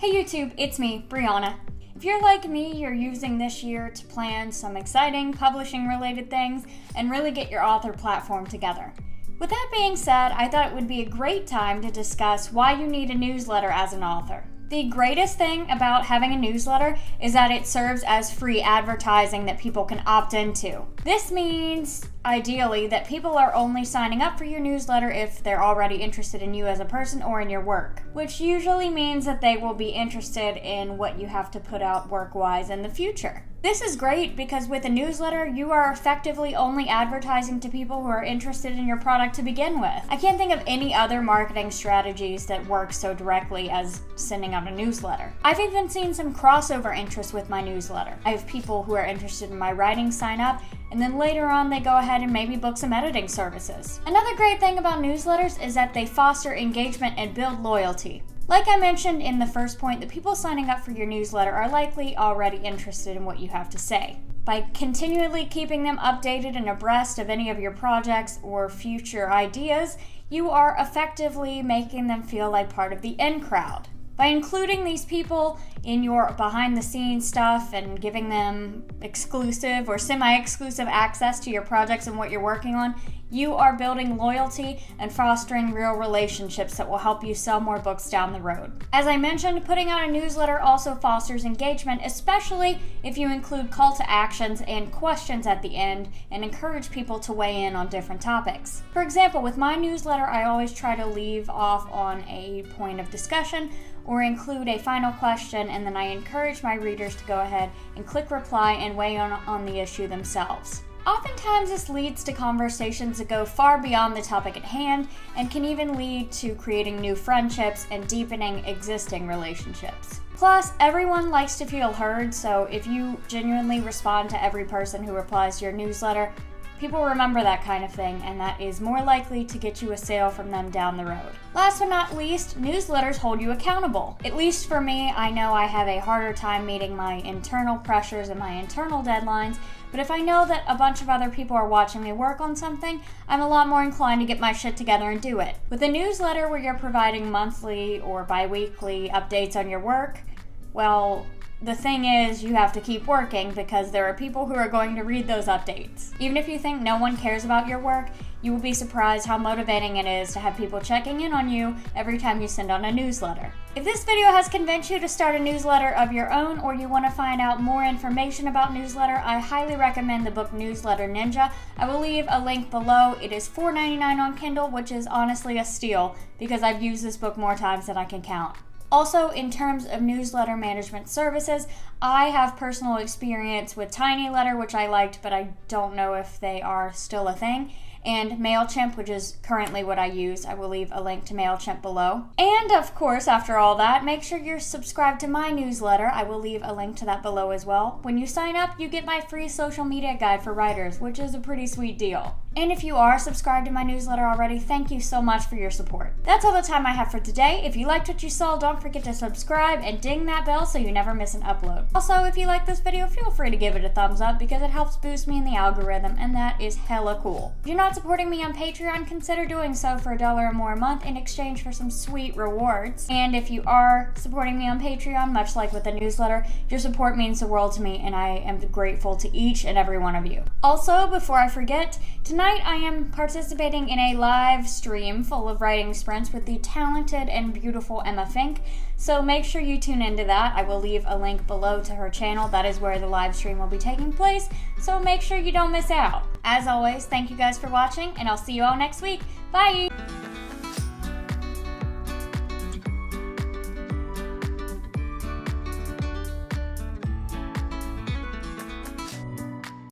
Hey YouTube, it's me, Briana. If you're like me, you're using this year to plan some exciting publishing related things and really get your author platform together. With that being said, I thought it would be a great time to discuss why you need a newsletter as an author. The greatest thing about having a newsletter is that it serves as free advertising that people can opt into. This means, ideally, that people are only signing up for your newsletter if they're already interested in you as a person or in your work, which usually means that they will be interested in what you have to put out work-wise in the future. This is great because with a newsletter, you are effectively only advertising to people who are interested in your product to begin with. I can't think of any other marketing strategies that work so directly as sending out a newsletter. I've even seen some crossover interest with my newsletter. I have people who are interested in my writing sign up, and then later on they go ahead and maybe book some editing services. Another great thing about newsletters is that they foster engagement and build loyalty. Like I mentioned in the first point, the people signing up for your newsletter are likely already interested in what you have to say. By continually keeping them updated and abreast of any of your projects or future ideas, you are effectively making them feel like part of the in crowd. By including these people in your behind-the-scenes stuff and giving them exclusive or semi-exclusive access to your projects and what you're working on, you are building loyalty and fostering real relationships that will help you sell more books down the road. As I mentioned, putting out a newsletter also fosters engagement, especially if you include call to actions and questions at the end and encourage people to weigh in on different topics. For example, with my newsletter, I always try to leave off on a point of discussion or include a final question, and then I encourage my readers to go ahead and click reply and weigh in on the issue themselves. Oftentimes this leads to conversations that go far beyond the topic at hand and can even lead to creating new friendships and deepening existing relationships. Plus, everyone likes to feel heard, so if you genuinely respond to every person who replies to your newsletter, people remember that kind of thing, and that is more likely to get you a sale from them down the road. Last but not least, newsletters hold you accountable. At least for me, I know I have a harder time meeting my internal pressures and my internal deadlines, but if I know that a bunch of other people are watching me work on something, I'm a lot more inclined to get my shit together and do it. With a newsletter where you're providing monthly or bi-weekly updates on your work, well, the thing is, you have to keep working because there are people who are going to read those updates. Even if you think no one cares about your work, you will be surprised how motivating it is to have people checking in on you every time you send out a newsletter. If this video has convinced you to start a newsletter of your own, or you want to find out more information about newsletter, I highly recommend the book Newsletter Ninja. I will leave a link below. It is $4.99 on Kindle, which is honestly a steal because I've used this book more times than I can count. Also, in terms of newsletter management services, I have personal experience with TinyLetter, which I liked, but I don't know if they are still a thing, and MailChimp, which is currently what I use. I will leave a link to MailChimp below. And of course, after all that, make sure you're subscribed to my newsletter. I will leave a link to that below as well. When you sign up, you get my free social media guide for writers, which is a pretty sweet deal. And if you are subscribed to my newsletter already, thank you so much for your support. That's all the time I have for today. If you liked what you saw, don't forget to subscribe and ding that bell so you never miss an upload. Also, if you like this video, feel free to give it a thumbs up because it helps boost me in the algorithm, and that is hella cool. If you're not supporting me on Patreon, consider doing so for $1 or more a month in exchange for some sweet rewards. And if you are supporting me on Patreon, much like with the newsletter, your support means the world to me, and I am grateful to each and every one of you. Also, before I forget, tonight I am participating in a live stream full of writing sprints with the talented and beautiful Emma Fink, so make sure you tune into that. I will leave a link below to her channel. That is where the live stream will be taking place, so make sure you don't miss out. As always, thank you guys for watching, and I'll see you all next week. Bye!